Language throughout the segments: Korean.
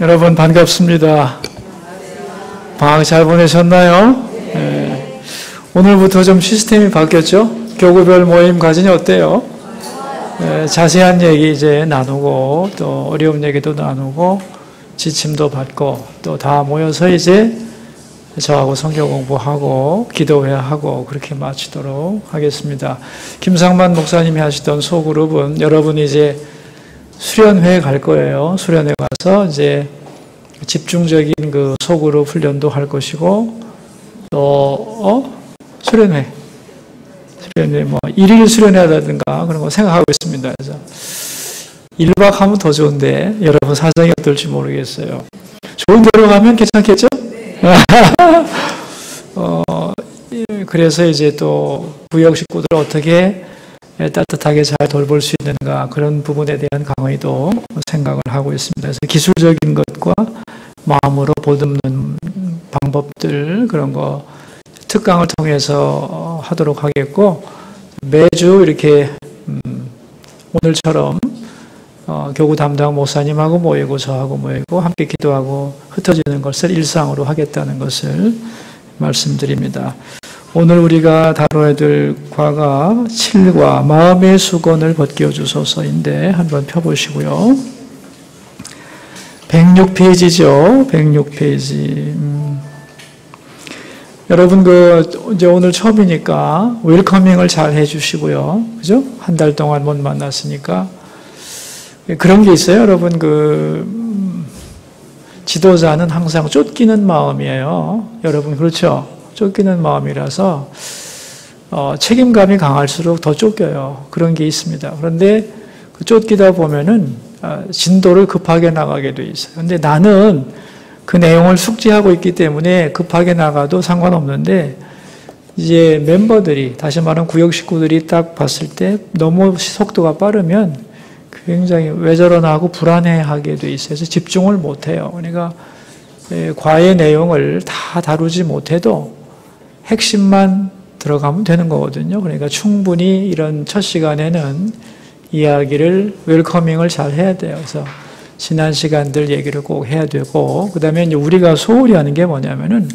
여러분 반갑습니다. 방학 잘 보내셨나요? 네. 오늘부터 좀 시스템이 바뀌었죠? 교구별 모임 가지니 어때요? 네, 자세한 얘기 이제 나누고 또 어려운 얘기도 나누고 지침도 받고 또 다 모여서 이제 저하고 성경 공부하고 기도회하고 그렇게 마치도록 하겠습니다. 김상만 목사님이 하시던 소그룹은 여러분이 이제 수련회에 갈 거예요. 수련회 가서 이제 집중적인 그 소그룹 훈련도 할 것이고 또 수련회 뭐 1일 수련회라든가 그런 거 생각하고 있습니다. 그래서 1박 하면 더 좋은데 여러분 사정이 어떨지 모르겠어요. 좋은 데로 가면 괜찮겠죠? 그래서 이제 또 구역 식구들 어떻게 따뜻하게 잘 돌볼 수 있는가 그런 부분에 대한 강의도 생각을 하고 있습니다. 그래서 기술적인 것과 마음으로 보듬는 방법들 그런 거 특강을 통해서 하도록 하겠고 매주 이렇게 오늘처럼 교구 담당 목사님하고 모이고 저하고 모이고 함께 기도하고 흩어지는 것을 일상으로 하겠다는 것을 말씀드립니다. 오늘 우리가 다뤄야 될 과가 7과 마음의 수건을 벗겨 주소서인데 한번 펴보시고요. 106페이지죠. 106페이지. 여러분 이제 오늘 처음이니까 웰커밍을 잘 해주시고요. 그죠? 한 달 동안 못 만났으니까 그런 게 있어요. 여러분 지도자는 항상 쫓기는 마음이에요. 여러분 그렇죠? 쫓기는 마음이라서 책임감이 강할수록 더 쫓겨요. 그런 게 있습니다. 그런데 그 쫓기다 보면은 진도를 급하게 나가게 돼 있어요. 그런데 나는 그 내용을 숙지하고 있기 때문에 급하게 나가도 상관없는데 이제 멤버들이 다시 말하면 구역 식구들이 딱 봤을 때 너무 속도가 빠르면 굉장히 왜 저러나 하고 불안해하게 돼 있어서 집중을 못해요. 그러니까 과의 내용을 다 다루지 못해도 핵심만 들어가면 되는 거거든요. 그러니까 충분히 이런 첫 시간에는 이야기를 웰커밍을 잘 해야 돼요. 그래서 지난 시간들 얘기를 꼭 해야 되고 그 다음에 이제 우리가 소홀히 하는 게 뭐냐면은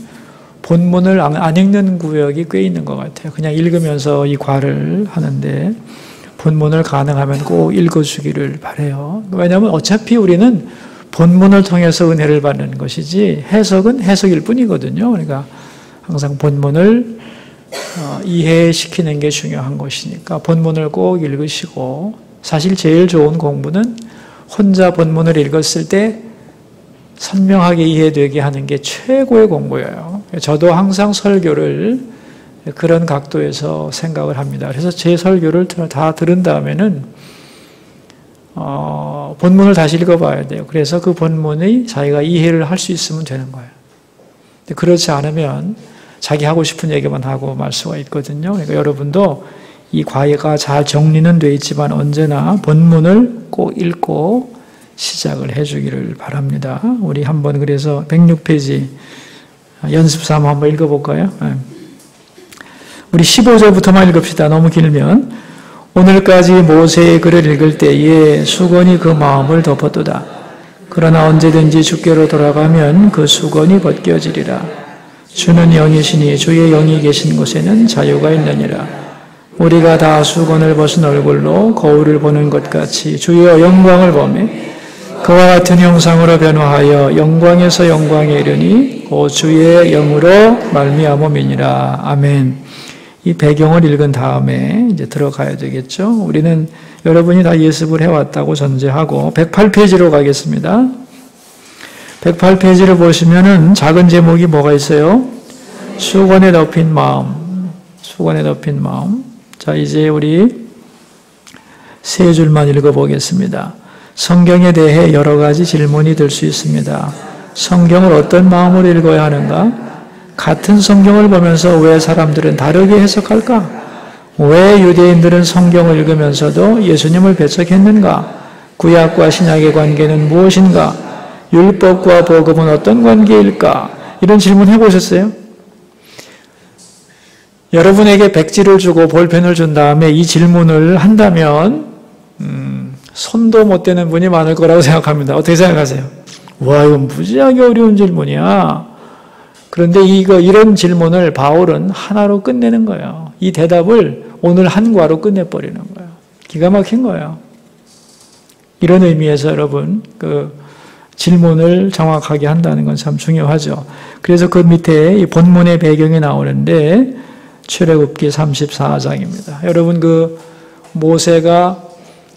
본문을 안 읽는 구역이 꽤 있는 것 같아요. 그냥 읽으면서 이 과를 하는데 본문을 가능하면 꼭 읽어주기를 바라요. 왜냐하면 어차피 우리는 본문을 통해서 은혜를 받는 것이지 해석은 해석일 뿐이거든요. 그러니까 항상 본문을 이해시키는 게 중요한 것이니까 본문을 꼭 읽으시고 사실 제일 좋은 공부는 혼자 본문을 읽었을 때 선명하게 이해되게 하는 게 최고의 공부예요. 저도 항상 설교를 그런 각도에서 생각을 합니다. 그래서 제 설교를 다 들은 다음에는 본문을 다시 읽어봐야 돼요. 그래서 그 본문이 자기가 이해를 할 수 있으면 되는 거예요. 근데 그렇지 않으면 자기 하고 싶은 얘기만 하고 말 수가 있거든요. 그러니까 여러분도 이 과외가 잘 정리는 돼 있지만 언제나 본문을 꼭 읽고 시작을 해주기를 바랍니다. 우리 한번 그래서 106페이지 연습삼아 한번 읽어볼까요? 우리 15절부터만 읽읍시다. 너무 길면. 오늘까지 모세의 글을 읽을 때에 수건이 그 마음을 덮었도다. 그러나 언제든지 주께로 돌아가면 그 수건이 벗겨지리라. 주는 영이시니 주의 영이 계신 곳에는 자유가 있느니라. 우리가 다 수건을 벗은 얼굴로 거울을 보는 것 같이 주의 영광을 보매 그와 같은 형상으로 변화하여 영광에서 영광에 이르니 곧 주의 영으로 말미암음이니라. 아멘. 이 배경을 읽은 다음에 이제 들어가야 되겠죠. 우리는 여러분이 다 예습을 해왔다고 전제하고 108페이지로 가겠습니다. 108페이지를 보시면은 작은 제목이 뭐가 있어요? 수건에 덮인 마음. 수건에 덮인 마음. 자, 이제 우리 세 줄만 읽어보겠습니다. 성경에 대해 여러 가지 질문이 들 수 있습니다. 성경을 어떤 마음으로 읽어야 하는가? 같은 성경을 보면서 왜 사람들은 다르게 해석할까? 왜 유대인들은 성경을 읽으면서도 예수님을 배척했는가? 구약과 신약의 관계는 무엇인가? 율법과 복음은 어떤 관계일까? 이런 질문 해보셨어요? 여러분에게 백지를 주고 볼펜을 준 다음에 이 질문을 한다면 손도 못 대는 분이 많을 거라고 생각합니다. 어떻게 생각하세요? 와, 이건 무지하게 어려운 질문이야. 그런데 이런 질문을 바울은 하나로 끝내는 거예요. 이 대답을 오늘 한 과로 끝내버리는 거예요. 기가 막힌 거예요. 이런 의미에서 여러분, 질문을 정확하게 한다는 건 참 중요하죠. 그래서 그 밑에 이 본문의 배경이 나오는데, 출애굽기 34장입니다. 여러분, 모세가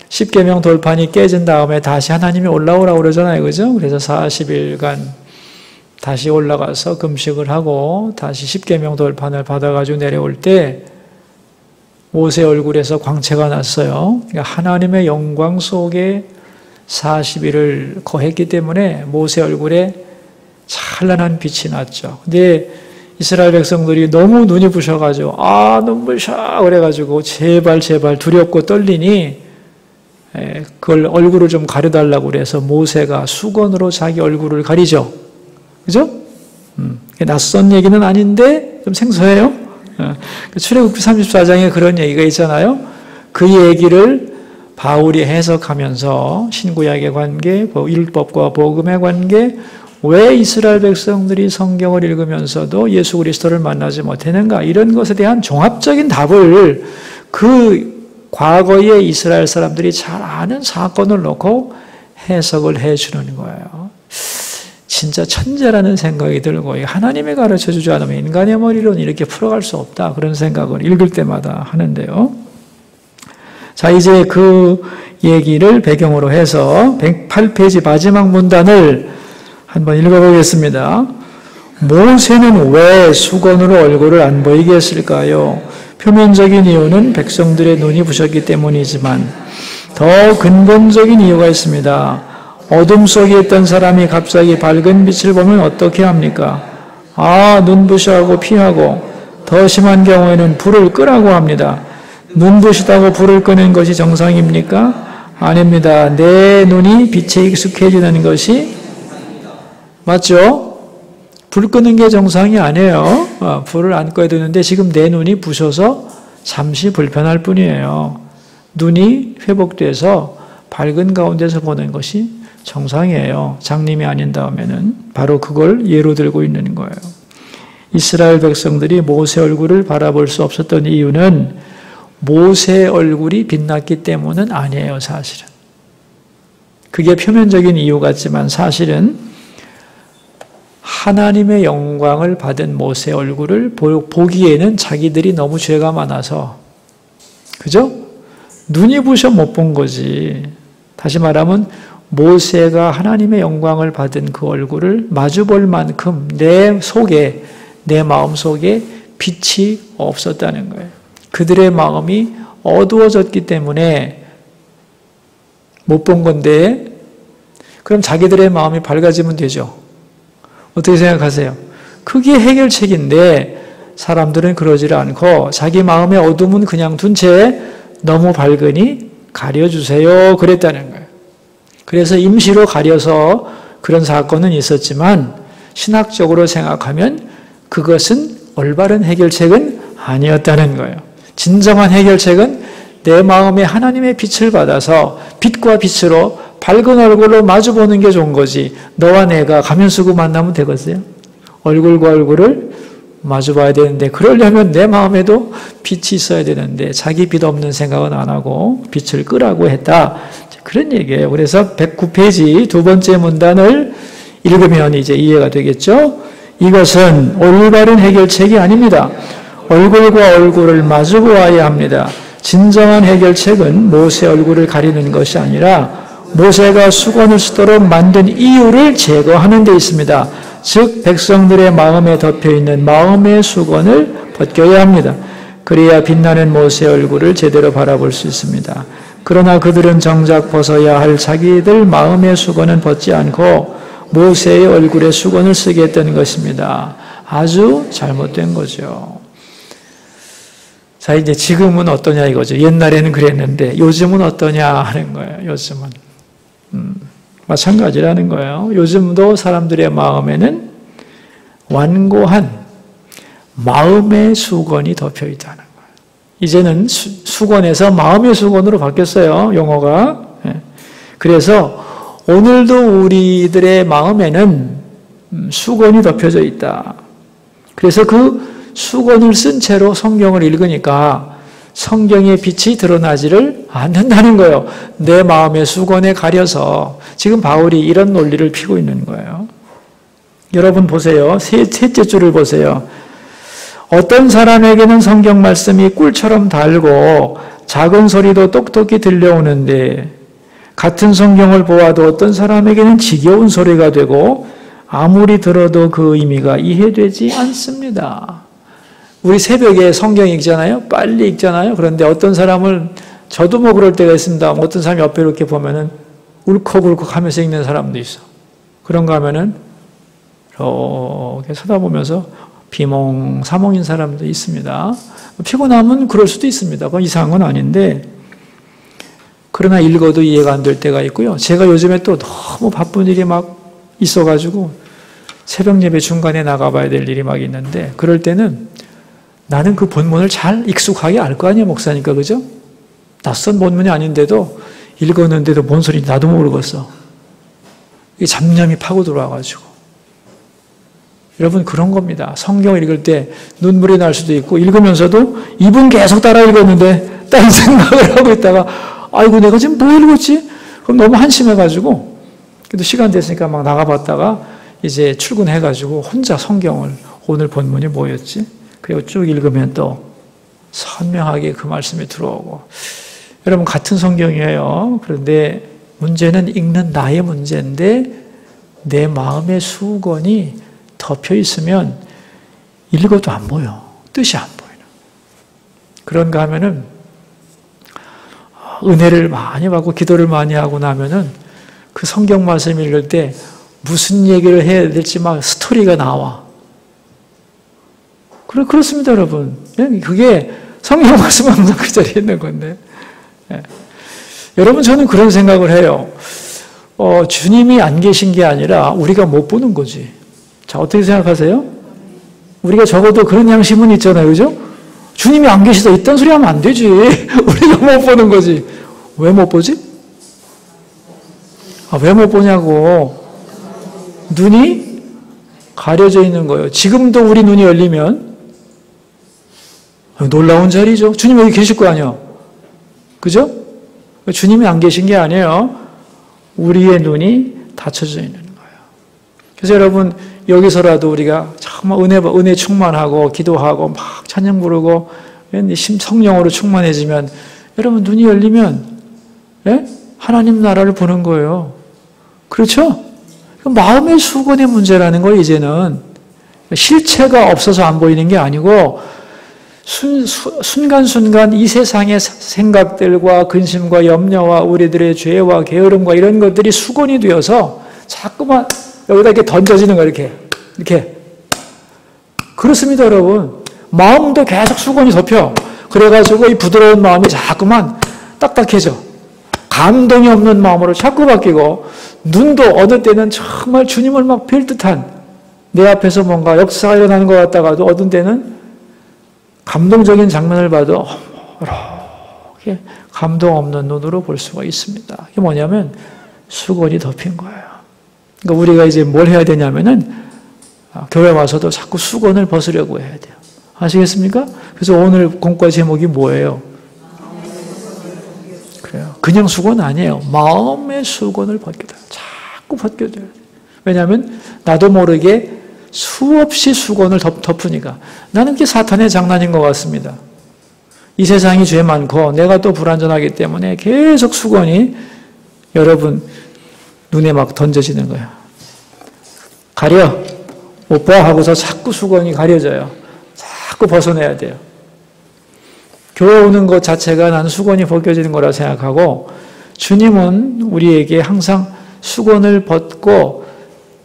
10계명 돌판이 깨진 다음에 다시 하나님이 올라오라고 그러잖아요. 그죠? 그래서 40일간 다시 올라가서 금식을 하고 다시 10계명 돌판을 받아가지고 내려올 때 모세 얼굴에서 광채가 났어요. 그러니까 하나님의 영광 속에 40일을 거했기 때문에 모세 얼굴에 찬란한 빛이 났죠. 근데 이스라엘 백성들이 너무 눈이 부셔가지고 눈부셔 그래가지고 제발 두렵고 떨리니 그걸 얼굴을 좀 가려달라고 그래서 모세가 수건으로 자기 얼굴을 가리죠. 그죠? 낯선 얘기는 아닌데 좀 생소해요. 출애굽기 34장에 그런 얘기가 있잖아요. 그 얘기를 바울이 해석하면서 신구약의 관계, 율법과 복음의 관계, 왜 이스라엘 백성들이 성경을 읽으면서도 예수 그리스도를 만나지 못했는가, 이런 것에 대한 종합적인 답을 과거에 이스라엘 사람들이 잘 아는 사건을 놓고 해석을 해주는 거예요. 진짜 천재라는 생각이 들고, 하나님이 가르쳐주지 않으면 인간의 머리로는 이렇게 풀어갈 수 없다, 그런 생각을 읽을 때마다 하는데요. 자, 이제 그 얘기를 배경으로 해서 108페이지 마지막 문단을 한번 읽어보겠습니다. 모세는 왜 수건으로 얼굴을 안 보이게 했을까요? 표면적인 이유는 백성들의 눈이 부셨기 때문이지만 더 근본적인 이유가 있습니다. 어둠 속에 있던 사람이 갑자기 밝은 빛을 보면 어떻게 합니까? 눈부셔하고 피하고, 더 심한 경우에는 불을 끄라고 합니다. 눈부시다고 불을 끄는 것이 정상입니까? 아닙니다. 내 눈이 빛에 익숙해지는 것이 맞죠? 불 끄는 게 정상이 아니에요. 불을 안 꺼야 되는데 지금 내 눈이 부셔서 잠시 불편할 뿐이에요. 눈이 회복돼서 밝은 가운데서 보는 것이 정상이에요. 장님이 아닌 다음에는 바로 그걸 예로 들고 있는 거예요. 이스라엘 백성들이 모세 얼굴을 바라볼 수 없었던 이유는 모세 얼굴이 빛났기 때문은 아니에요, 사실은. 그게 표면적인 이유 같지만 사실은 하나님의 영광을 받은 모세 얼굴을 보기에는 자기들이 너무 죄가 많아서, 그죠? 눈이 부셔 못 본 거지. 다시 말하면 모세가 하나님의 영광을 받은 그 얼굴을 마주볼 만큼 내 마음 속에 빛이 없었다는 거예요. 그들의 마음이 어두워졌기 때문에 못 본 건데, 그럼 자기들의 마음이 밝아지면 되죠. 어떻게 생각하세요? 그게 해결책인데 사람들은 그러지를 않고 자기 마음의 어둠은 그냥 둔 채 너무 밝으니 가려주세요, 그랬다는 거예요. 그래서 임시로 가려서 그런 사건은 있었지만 신학적으로 생각하면 그것은 올바른 해결책은 아니었다는 거예요. 진정한 해결책은 내 마음에 하나님의 빛을 받아서 빛과 빛으로 밝은 얼굴로 마주보는 게 좋은 거지. 너와 내가 가면 쓰고 만나면 되겠어요? 얼굴과 얼굴을 마주봐야 되는데, 그러려면 내 마음에도 빛이 있어야 되는데 자기 빛 없는 생각은 안 하고 빛을 끄라고 했다, 그런 얘기예요. 그래서 109페이지 두 번째 문단을 읽으면 이제 이해가 되겠죠? 이것은 올바른 해결책이 아닙니다. 얼굴과 얼굴을 마주 보아야 합니다. 진정한 해결책은 모세 얼굴을 가리는 것이 아니라 모세가 수건을 쓰도록 만든 이유를 제거하는 데 있습니다. 즉 백성들의 마음에 덮여있는 마음의 수건을 벗겨야 합니다. 그래야 빛나는 모세 얼굴을 제대로 바라볼 수 있습니다. 그러나 그들은 정작 벗어야 할 자기들 마음의 수건은 벗지 않고 모세의 얼굴에 수건을 쓰게 했던 것입니다. 아주 잘못된 거죠. 자, 이제 지금은 어떠냐 이거죠. 옛날에는 그랬는데 요즘은 어떠냐 하는 거예요. 요즘은. 마찬가지라는 거예요. 요즘도 사람들의 마음에는 완고한 마음의 수건이 덮여 있다는 거예요. 이제는 수건에서 마음의 수건으로 바뀌었어요, 용어가. 그래서 오늘도 우리들의 마음에는 수건이 덮여져 있다. 그래서 그 수건을 쓴 채로 성경을 읽으니까 성경의 빛이 드러나지를 않는다는 거예요. 내 마음의 수건에 가려서 지금 바울이 이런 논리를 피고 있는 거예요. 여러분 보세요. 셋째 줄을 보세요. 어떤 사람에게는 성경 말씀이 꿀처럼 달고 작은 소리도 똑똑히 들려오는데 같은 성경을 보아도 어떤 사람에게는 지겨운 소리가 되고 아무리 들어도 그 의미가 이해되지 않습니다. 우리 새벽에 성경 읽잖아요. 빨리 읽잖아요. 그런데 어떤 사람을 저도 뭐 그럴 때가 있습니다. 어떤 사람이 옆에 이렇게 보면은 울컥울컥 하면서 읽는 사람도 있어. 그런가 하면은 이렇게 쳐다보면서 비몽사몽인 사람도 있습니다. 피곤하면 그럴 수도 있습니다. 그건 이상한 건 아닌데 그러나 읽어도 이해가 안 될 때가 있고요. 제가 요즘에 또 너무 바쁜 일이 막 있어가지고 새벽 예배 중간에 나가봐야 될 일이 막 있는데 그럴 때는 나는 그 본문을 잘 익숙하게 알 거 아니에요, 목사니까. 그죠? 낯선 본문이 아닌데도 읽었는데도 뭔 소리인지 나도 모르겠어. 이게 잡념이 파고 들어와가지고. 여러분 그런 겁니다. 성경을 읽을 때 눈물이 날 수도 있고 읽으면서도 이분 계속 따라 읽었는데 다른 생각을 하고 있다가 아이고 내가 지금 뭐 읽었지? 그럼 너무 한심해가지고 그래도 시간 됐으니까 막 나가봤다가 이제 출근해가지고 혼자 성경을 오늘 본문이 뭐였지? 그리고 쭉 읽으면 또 선명하게 그 말씀이 들어오고 여러분 같은 성경이에요. 그런데 문제는 읽는 나의 문제인데 내 마음의 수건이 덮여 있으면 읽어도 안 보여. 뜻이 안 보이는. 그런가 하면은 은혜를 많이 받고 기도를 많이 하고 나면은 그 성경 말씀 읽을 때 무슨 얘기를 해야 될지 막 스토리가 나와. 그렇습니다, 여러분. 그게 성경 말씀 항상 그 자리에 있는 건데. 예. 여러분, 저는 그런 생각을 해요. 주님이 안 계신 게 아니라 우리가 못 보는 거지. 자, 어떻게 생각하세요? 우리가 적어도 그런 양심은 있잖아요, 그죠? 주님이 안 계시다 이딴 소리 하면 안 되지. 우리가 못 보는 거지. 왜 못 보지? 왜 못 보냐고. 눈이 가려져 있는 거예요. 지금도 우리 눈이 열리면 놀라운 자리죠. 주님 여기 계실 거 아니에요. 그죠? 주님이 안 계신 게 아니에요. 우리의 눈이 닫혀져 있는 거예요. 그래서 여러분 여기서라도 우리가 정말 은혜 충만하고 기도하고 막 찬양 부르고 성령으로 충만해지면 여러분 눈이 열리면 하나님 나라를 보는 거예요. 그렇죠? 마음의 수건의 문제라는 거 이제는 실체가 없어서 안 보이는 게 아니고 순간순간 이 세상의 생각들과 근심과 염려와 우리들의 죄와 게으름과 이런 것들이 수건이 되어서 자꾸만 여기다 이렇게 던져지는 거예요. 이렇게. 그렇습니다, 여러분. 마음도 계속 수건이 덮여. 그래가지고 이 부드러운 마음이 자꾸만 딱딱해져. 감동이 없는 마음으로 자꾸 바뀌고 눈도 어느 때는 정말 주님을 막 뵐 듯한 내 앞에서 뭔가 역사가 일어나는 것 같다가도 어떤 때는 감동적인 장면을 봐도 이렇게 감동 없는 눈으로 볼 수가 있습니다. 이게 뭐냐면 수건이 덮인 거예요. 그러니까 우리가 이제 뭘 해야 되냐면은 교회 와서도 자꾸 수건을 벗으려고 해야 돼요. 아시겠습니까? 그래서 오늘 공과 제목이 뭐예요? 그래요. 그냥 수건 아니에요. 마음의 수건을 벗겨줘요. 자꾸 벗겨줘요. 왜냐하면 나도 모르게 수없이 수건을 덮으니까. 나는 그게 사탄의 장난인 것 같습니다. 이 세상이 죄 많고 내가 또 불완전하기 때문에 계속 수건이 여러분 눈에 막 던져지는 거예요. 가려. 못 봐 하고서 자꾸 수건이 가려져요. 자꾸 벗어내야 돼요. 교회 오는 것 자체가 나는 수건이 벗겨지는 거라 생각하고 주님은 우리에게 항상 수건을 벗고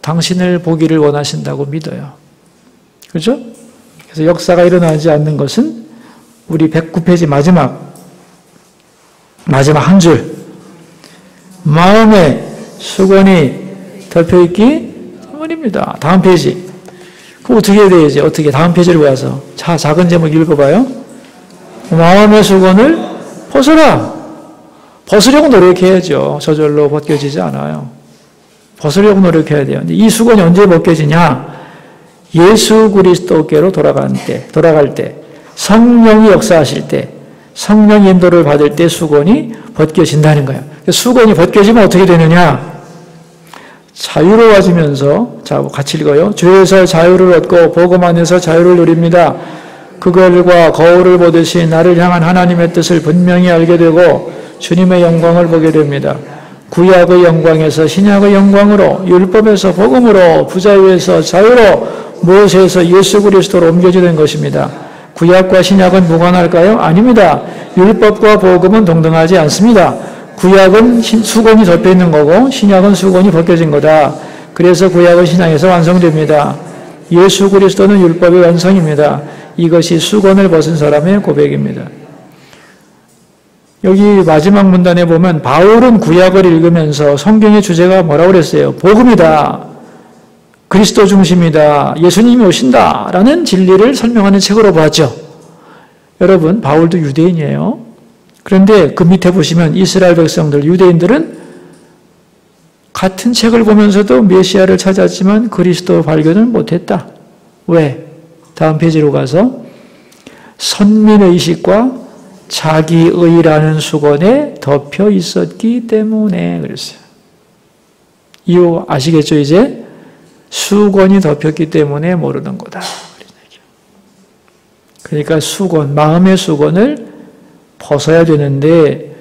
당신을 보기를 원하신다고 믿어요. 그렇죠? 그래서 역사가 일어나지 않는 것은 우리 109페이지 마지막 한 줄. 마음에 수건이 덮여있기 때문입니다. 다음 페이지. 그럼 어떻게 해야 되지? 어떻게? 다음 페이지를 보아서. 자, 작은 제목 읽어봐요. 마음의 수건을 벗어라. 벗으려고 노력해야죠. 저절로 벗겨지지 않아요. 벗으려고 노력해야 돼요. 근데 이 수건이 언제 벗겨지냐? 예수 그리스도께로 돌아갈 때, 성령이 역사하실 때, 성령 인도를 받을 때 수건이 벗겨진다는 거예요. 수건이 벗겨지면 어떻게 되느냐? 자유로워지면서, 자, 같이 읽어요. 죄에서 자유를 얻고 복음 안에서 자유를 누립니다. 그걸과 거울을 보듯이 나를 향한 하나님의 뜻을 분명히 알게 되고 주님의 영광을 보게 됩니다. 구약의 영광에서 신약의 영광으로, 율법에서 복음으로, 부자유에서 자유로, 모세에서 예수 그리스도로 옮겨지는 것입니다. 구약과 신약은 무관할까요? 아닙니다. 율법과 복음은 동등하지 않습니다. 구약은 수건이 덮여 있는 거고 신약은 수건이 벗겨진 거다. 그래서 구약은 신약에서 완성됩니다. 예수 그리스도는 율법의 완성입니다. 이것이 수건을 벗은 사람의 고백입니다. 여기 마지막 문단에 보면 바울은 구약을 읽으면서 성경의 주제가 뭐라고 그랬어요? 복음이다. 그리스도 중심이다. 예수님이 오신다. 라는 진리를 설명하는 책으로 보았죠. 여러분, 바울도 유대인이에요. 그런데 그 밑에 보시면 이스라엘 백성들, 유대인들은 같은 책을 보면서도 메시아를 찾았지만 그리스도 발견을 못했다. 왜? 다음 페이지로 가서 선민의식과 자기의라는 수건에 덮여 있었기 때문에 그랬어요. 이유 아시겠죠 이제? 수건이 덮였기 때문에 모르는 거다. 그러니까 수건, 마음의 수건을 벗어야 되는데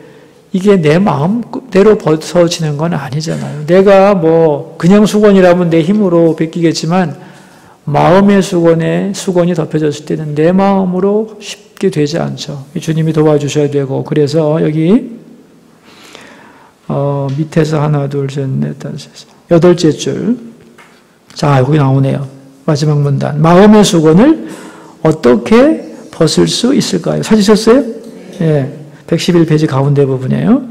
이게 내 마음대로 벗어지는 건 아니잖아요. 내가 뭐 그냥 수건이라면 내 힘으로 벗기겠지만 마음의 수건이 덮여졌을 때는 내 마음으로 쉽게 되지 않죠. 주님이 도와주셔야 되고 그래서 여기 밑에서 하나, 둘, 셋, 넷, 다섯, 여덟째 줄. 자, 여기 나오네요. 마지막 문단. 마음의 수건을 어떻게 벗을 수 있을까요? 찾으셨어요? 예. 111페이지 가운데 부분이에요.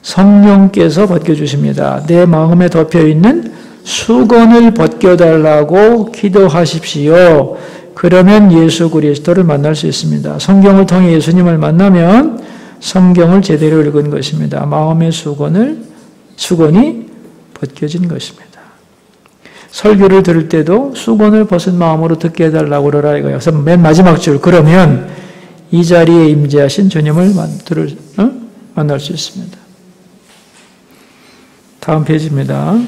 성령께서 벗겨주십니다. 내 마음에 덮여있는 수건을 벗겨달라고 기도하십시오. 그러면 예수 그리스도를 만날 수 있습니다. 성경을 통해 예수님을 만나면 성경을 제대로 읽은 것입니다. 마음의 수건이 벗겨진 것입니다. 설교를 들을 때도 수건을 벗은 마음으로 듣게 해달라고 그러라 이거예요. 그래서 맨 마지막 줄, 그러면 이 자리에 임재하신 주님을 만날 수 있습니다. 다음 페이지입니다.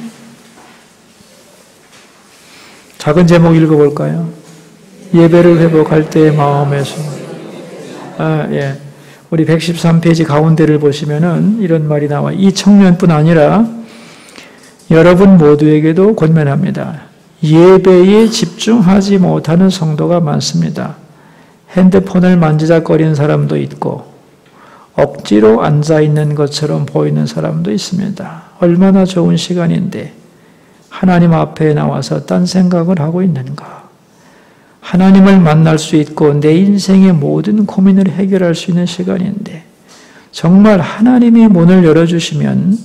작은 제목 읽어볼까요? 예배를 회복할 때의 마음의 수건. 예. 우리 113페이지 가운데를 보시면은 이런 말이 나와요. 이 청년뿐 아니라 여러분 모두에게도 권면합니다. 예배에 집중하지 못하는 성도가 많습니다. 핸드폰을 만지작거리는 사람도 있고 억지로 앉아있는 것처럼 보이는 사람도 있습니다. 얼마나 좋은 시간인데 하나님 앞에 나와서 딴 생각을 하고 있는가? 하나님을 만날 수 있고 내 인생의 모든 고민을 해결할 수 있는 시간인데 정말 하나님이 문을 열어주시면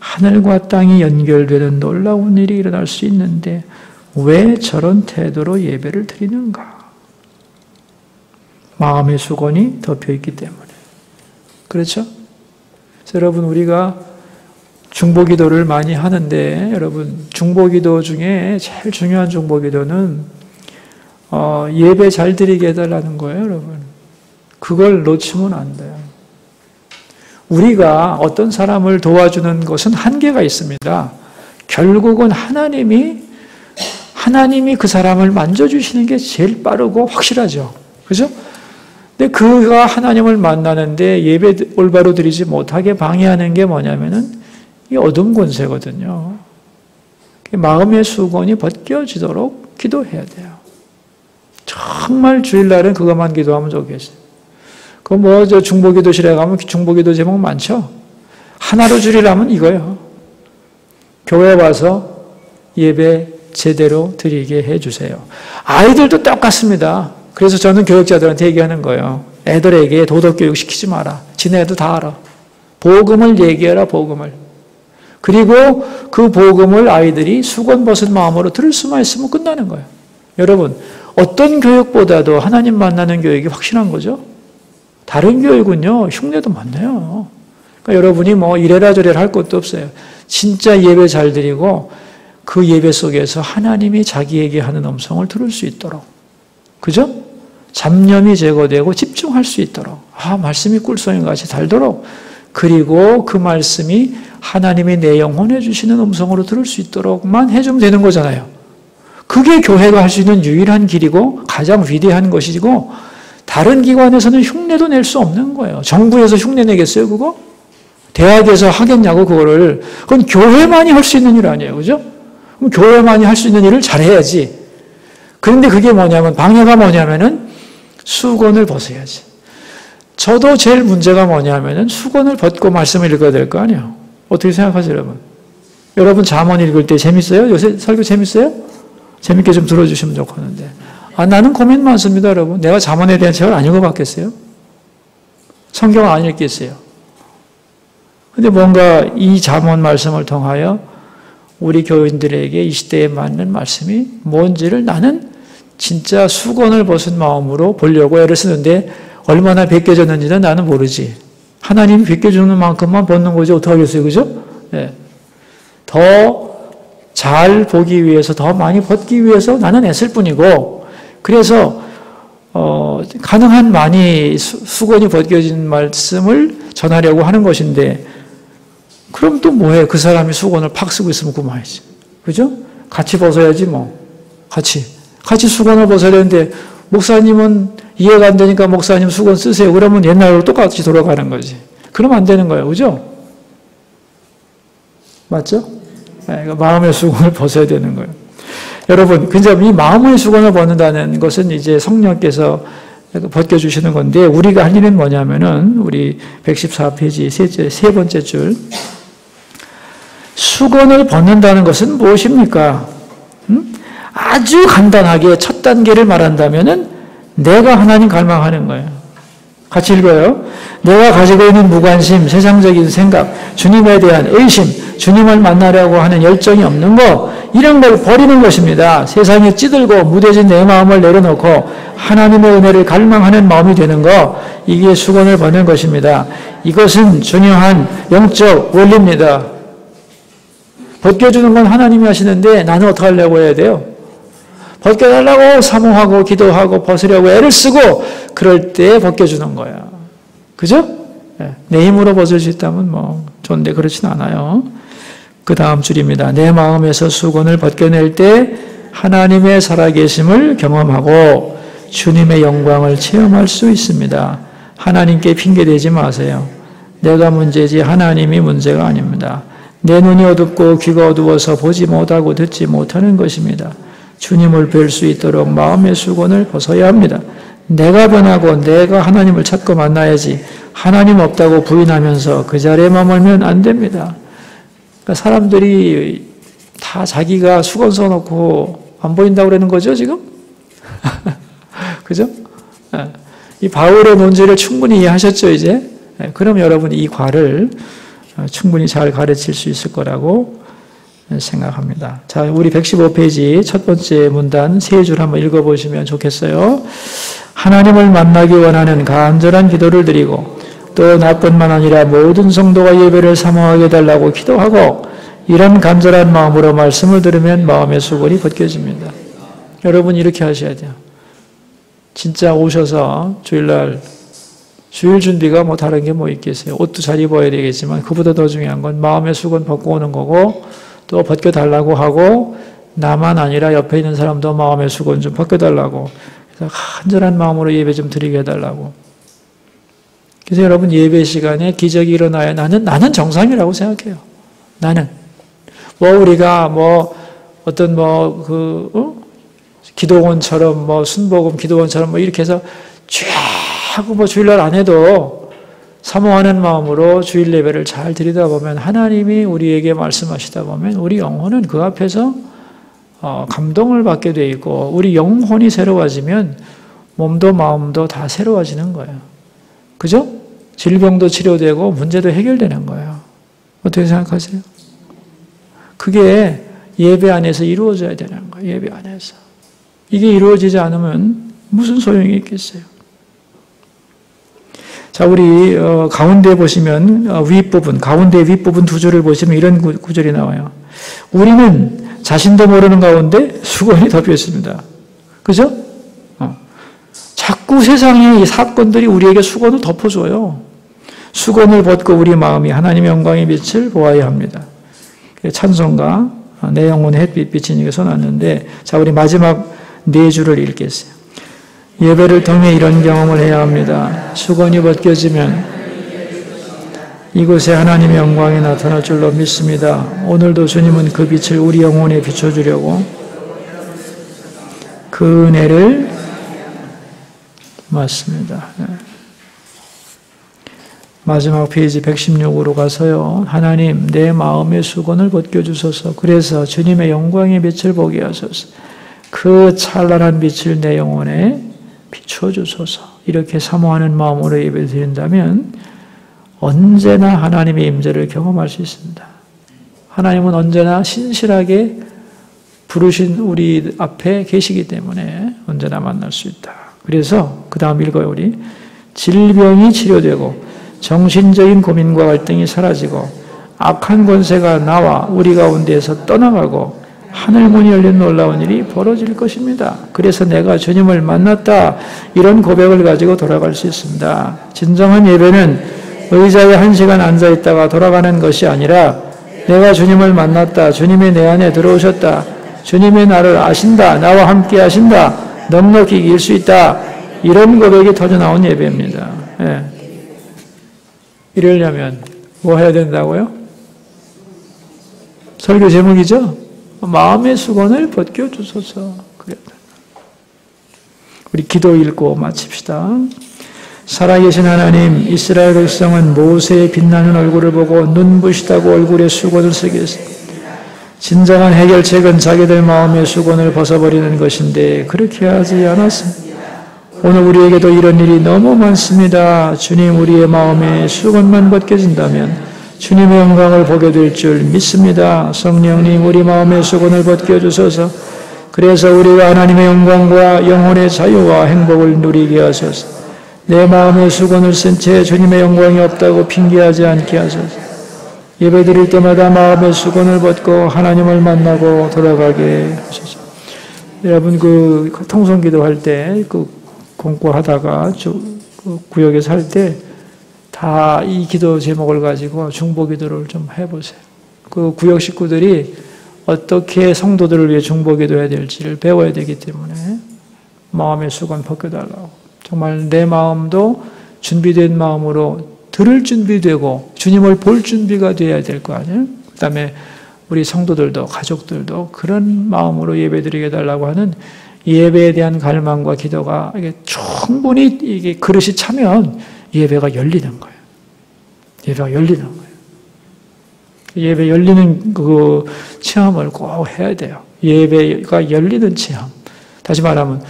하늘과 땅이 연결되는 놀라운 일이 일어날 수 있는데 왜 저런 태도로 예배를 드리는가? 마음의 수건이 덮여있기 때문에. 그렇죠? 그래서 여러분 우리가 중보기도를 많이 하는데 여러분 중보기도 중에 제일 중요한 중보기도는 예배 잘 드리게 해달라는 거예요. 여러분. 그걸 놓치면 안 돼요. 우리가 어떤 사람을 도와주는 것은 한계가 있습니다. 결국은 하나님이 그 사람을 만져주시는 게 제일 빠르고 확실하죠. 그죠? 근데 그가 하나님을 만나는데 예배 올바로 드리지 못하게 방해하는 게 뭐냐면은 이 어둠 권세거든요. 마음의 수건이 벗겨지도록 기도해야 돼요. 정말 주일날은 그것만 기도하면 좋겠어요. 저 중보기도실에 가면 중보기도 제목 많죠? 하나로 줄이려면 이거예요. 교회 와서 예배 제대로 드리게 해주세요. 아이들도 똑같습니다. 그래서 저는 교육자들한테 얘기하는 거예요. 애들에게 도덕교육 시키지 마라. 지네도 다 알아. 복음을 얘기해라, 복음을. 그리고 그 복음을 아이들이 수건 벗은 마음으로 들을 수만 있으면 끝나는 거예요. 여러분, 어떤 교육보다도 하나님 만나는 교육이 확실한 거죠? 다른 교육은요, 흉내도 많네요. 그러니까 여러분이 이래라 저래라 할 것도 없어요. 진짜 예배 잘 드리고 그 예배 속에서 하나님이 자기에게 하는 음성을 들을 수 있도록. 그죠? 잡념이 제거되고 집중할 수 있도록. 말씀이 꿀송이같이 달도록. 그리고 그 말씀이 하나님이 내 영혼에 주시는 음성으로 들을 수 있도록만 해주면 되는 거잖아요. 그게 교회가 할 수 있는 유일한 길이고 가장 위대한 것이고 다른 기관에서는 흉내도 낼 수 없는 거예요. 정부에서 흉내 내겠어요, 그거? 대학에서 하겠냐고, 그거를. 그건 교회만이 할 수 있는 일 아니에요, 그죠? 그럼 교회만이 할 수 있는 일을 잘해야지. 그런데 그게 뭐냐면, 방해가 뭐냐면은 수건을 벗어야지. 저도 제일 문제가 뭐냐면은 수건을 벗고 말씀을 읽어야 될 거 아니에요. 어떻게 생각하세요, 여러분? 여러분 잠언 읽을 때 재밌어요? 요새 설교 재밌어요? 재밌게 좀 들어주시면 좋겠는데. 나는 고민 많습니다, 여러분. 내가 잠언에 대한 책을 안 읽어봤겠어요? 성경을 안 읽겠어요? 근데 뭔가 이 잠언 말씀을 통하여 우리 교인들에게 이 시대에 맞는 말씀이 뭔지를 나는 진짜 수건을 벗은 마음으로 보려고 애를 쓰는데 얼마나 벗겨졌는지는 나는 모르지. 하나님이 벗겨주는 만큼만 벗는 거지 어떻게 하겠어요, 그죠? 네. 더 잘 보기 위해서, 더 많이 벗기 위해서 나는 애쓸 뿐이고, 그래서 가능한 많이 수건이 벗겨진 말씀을 전하려고 하는 것인데, 그럼 또 뭐해? 그 사람이 수건을 팍 쓰고 있으면 그만이지. 그죠? 같이 벗어야지 뭐. 같이 수건을 벗어야 되는데 목사님은 이해가 안 되니까 목사님 수건 쓰세요. 그러면 옛날로 똑같이 돌아가는 거지. 그러면 안 되는 거예요. 그죠? 맞죠? 그러니까 마음의 수건을 벗어야 되는 거예요. 여러분, 근데 이 마음의 수건을 벗는다는 것은 이제 성령께서 벗겨주시는 건데, 우리가 할 일은 뭐냐면은, 우리 114페이지 세 번째 줄. 수건을 벗는다는 것은 무엇입니까? 아주 간단하게 첫 단계를 말한다면은, 내가 하나님 갈망하는 거예요. 같이 읽어요. 내가 가지고 있는 무관심, 세상적인 생각, 주님에 대한 의심, 주님을 만나려고 하는 열정이 없는 거, 이런 걸 버리는 것입니다. 세상에 찌들고 무뎌진 내 마음을 내려놓고 하나님의 은혜를 갈망하는 마음이 되는 거, 이게 수건을 벗는 것입니다. 이것은 중요한 영적 원리입니다. 벗겨주는 건 하나님이 하시는데 나는 어떻게 하려고 해야 돼요? 벗겨달라고 사모하고 기도하고 벗으려고 애를 쓰고 그럴 때 벗겨주는 거야. 그죠? 내 힘으로 벗을 수 있다면 뭐 좋은데 그렇진 않아요. 그 다음 줄입니다. 내 마음에서 수건을 벗겨낼 때 하나님의 살아계심을 경험하고 주님의 영광을 체험할 수 있습니다. 하나님께 핑계대지 마세요. 내가 문제지 하나님이 문제가 아닙니다. 내 눈이 어둡고 귀가 어두워서 보지 못하고 듣지 못하는 것입니다. 주님을 뵐 수 있도록 마음의 수건을 벗어야 합니다. 내가 변하고 내가 하나님을 찾고 만나야지 하나님 없다고 부인하면서 그 자리에 머물면 안 됩니다. 그러니까 사람들이 다 자기가 수건 써놓고 안 보인다고 그러는 거죠, 지금? 그죠? 이 바울의 논지를 충분히 이해하셨죠, 이제? 그럼 여러분이 이 과를 충분히 잘 가르칠 수 있을 거라고 생각합니다. 자, 우리 115페이지 첫 번째 문단 세 줄 한번 읽어보시면 좋겠어요. 하나님을 만나기 원하는 간절한 기도를 드리고 또 나뿐만 아니라 모든 성도가 예배를 사모하게 해달라고 기도하고 이런 간절한 마음으로 말씀을 들으면 마음의 수건이 벗겨집니다. 여러분 이렇게 하셔야 돼요. 진짜 오셔서 주일날 주일 준비가 뭐 다른 게 뭐 있겠어요. 옷도 잘 입어야 되겠지만 그보다 더 중요한 건 마음의 수건 벗고 오는 거고 또 벗겨달라고 하고 나만 아니라 옆에 있는 사람도 마음의 수건 좀 벗겨달라고 그래서 간절한 마음으로 예배 좀 드리게 해달라고. 그래서 여러분 예배 시간에 기적이 일어나야 나는 정상이라고 생각해요. 나는 뭐 우리가 뭐 어떤 기도원처럼 뭐 순복음 기도원처럼 뭐 이렇게 해서 쫙 하고 뭐 주일날 안 해도 사모하는 마음으로 주일 예배를 잘 드리다 보면 하나님이 우리에게 말씀하시다 보면 우리 영혼은 그 앞에서 감동을 받게 돼 있고 우리 영혼이 새로워지면 몸도 마음도 다 새로워지는 거예요. 그죠? 질병도 치료되고 문제도 해결되는 거예요. 어떻게 생각하세요? 그게 예배 안에서 이루어져야 되는 거예요. 예배 안에서. 이게 이루어지지 않으면 무슨 소용이 있겠어요? 자, 우리 가운데 보시면 윗부분, 가운데 윗부분 두 줄을 보시면 이런 구절이 나와요. 우리는 자신도 모르는 가운데 수건이 덮여 있습니다. 그죠? 자꾸 세상의 이 사건들이 우리에게 수건을 덮어줘요. 수건을 벗고 우리 마음이 하나님의 영광의 빛을 보아야 합니다. 찬송가 내 영혼의 햇빛 비치니까 써놨는데, 자, 우리 마지막 네 줄을 읽겠어요. 예배를 통해 이런 경험을 해야 합니다. 수건이 벗겨지면 이곳에 하나님의 영광이 나타날 줄로 믿습니다. 오늘도 주님은 그 빛을 우리 영혼에 비춰주려고 그 은혜를 맞습니다. 마지막 페이지 116으로 가서요. 하나님, 내 마음의 수건을 벗겨주소서. 그래서 주님의 영광의 빛을 보게 하소서. 그 찬란한 빛을 내 영혼에 비춰주소서. 이렇게 사모하는 마음으로 예배드린다면 언제나 하나님의 임재를 경험할 수 있습니다. 하나님은 언제나 신실하게 부르신 우리 앞에 계시기 때문에 언제나 만날 수 있다. 그래서 그 다음 읽어요. 우리 질병이 치료되고 정신적인 고민과 갈등이 사라지고 악한 권세가 나와 우리 가운데에서 떠나가고 하늘문이 열린 놀라운 일이 벌어질 것입니다. 그래서 내가 주님을 만났다, 이런 고백을 가지고 돌아갈 수 있습니다. 진정한 예배는 의자에 1시간 앉아있다가 돌아가는 것이 아니라 내가 주님을 만났다, 주님이 내 안에 들어오셨다, 주님이 나를 아신다, 나와 함께 하신다, 넉넉히 이길 수 있다, 이런 고백이 터져나온 예배입니다. 예. 이러려면 뭐 해야 된다고요? 설교 제목이죠? 마음의 수건을 벗겨주소서. 우리 기도 읽고 마칩시다. 살아계신 하나님, 이스라엘 백성은 모세의 빛나는 얼굴을 보고 눈부시다고 얼굴에 수건을 쓰게 했습니다. 진정한 해결책은 자기들 마음의 수건을 벗어버리는 것인데 그렇게 하지 않았습니다. 오늘 우리에게도 이런 일이 너무 많습니다. 주님, 우리의 마음에 수건만 벗겨진다면 주님의 영광을 보게 될 줄 믿습니다. 성령님, 우리 마음의 수건을 벗겨주소서. 그래서 우리가 하나님의 영광과 영혼의 자유와 행복을 누리게 하소서. 내 마음의 수건을 쓴 채 주님의 영광이 없다고 핑계하지 않게 하소서. 예배드릴 때마다 마음의 수건을 벗고 하나님을 만나고 돌아가게 하소서. 여러분, 통성기도 할 때, 공부하다가 구역에서 할 때 다 이 기도 제목을 가지고 중보기도를 좀 해보세요. 그 구역 식구들이 어떻게 성도들을 위해 중보기도해야 될지를 배워야 되기 때문에 마음의 수건 벗겨달라고. 정말 내 마음도 준비된 마음으로 들을 준비되고 주님을 볼 준비가 돼야 될 거 아니에요? 그 다음에 우리 성도들도 가족들도 그런 마음으로 예배드리게 해달라고 하는 예배에 대한 갈망과 기도가 이게 충분히 이게 그릇이 차면 예배가 열리는 거예요. 예배가 열리는 거예요. 예배 열리는 그 체험을 꼭 해야 돼요. 예배가 열리는 체험. 다시 말하면,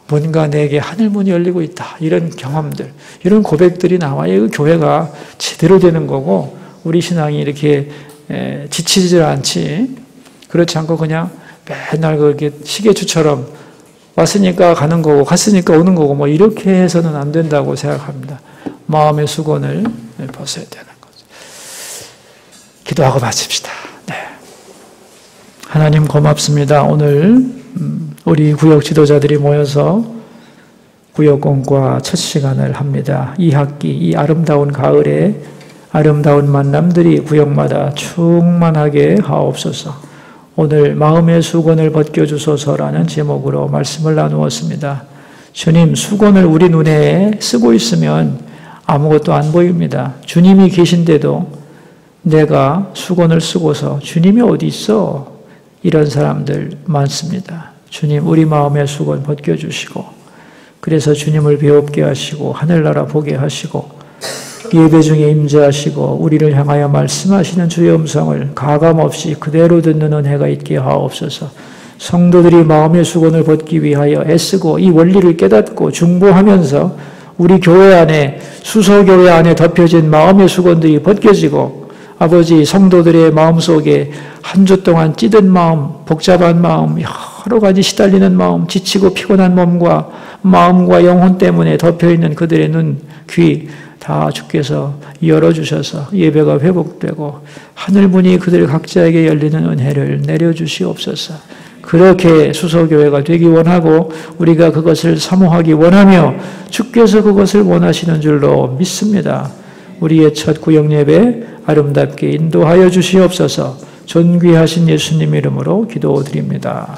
뭔가 내게 하늘문이 열리고 있다. 이런 경험들, 이런 고백들이 나와야 그 교회가 제대로 되는 거고, 우리 신앙이 이렇게 지치질 않지. 그렇지 않고 그냥 맨날 그렇게 시계추처럼 왔으니까 가는 거고 갔으니까 오는 거고 뭐 이렇게 해서는 안 된다고 생각합니다. 마음의 수건을 벗어야 되는 거죠. 기도하고 마칩시다. 네. 하나님 고맙습니다. 오늘 우리 구역 지도자들이 모여서 구역공과 첫 시간을 합니다. 이 학기, 이 아름다운 가을에 아름다운 만남들이 구역마다 충만하게 하옵소서. 오늘 마음의 수건을 벗겨주소서라는 제목으로 말씀을 나누었습니다. 주님, 수건을 우리 눈에 쓰고 있으면 아무것도 안 보입니다. 주님이 계신데도 내가 수건을 쓰고서 주님이 어디 있어? 이런 사람들 많습니다. 주님, 우리 마음의 수건 벗겨주시고 그래서 주님을 배웁게 하시고 하늘나라 보게 하시고 예배 중에 임재하시고 우리를 향하여 말씀하시는 주의 음성을 가감없이 그대로 듣는 은혜가 있게 하옵소서. 성도들이 마음의 수건을 벗기 위하여 애쓰고 이 원리를 깨닫고 중보하면서 우리 교회 안에, 수서교회 안에 덮여진 마음의 수건들이 벗겨지고 아버지, 성도들의 마음속에 한 주 동안 찌든 마음, 복잡한 마음, 여러 가지 시달리는 마음, 지치고 피곤한 몸과 마음과 영혼 때문에 덮여있는 그들의 눈, 귀 다 주께서 열어주셔서 예배가 회복되고 하늘문이 그들 각자에게 열리는 은혜를 내려주시옵소서. 그렇게 수소교회가 되기 원하고 우리가 그것을 사모하기 원하며 주께서 그것을 원하시는 줄로 믿습니다. 우리의 첫 구역예배 아름답게 인도하여 주시옵소서. 존귀하신 예수님 이름으로 기도드립니다.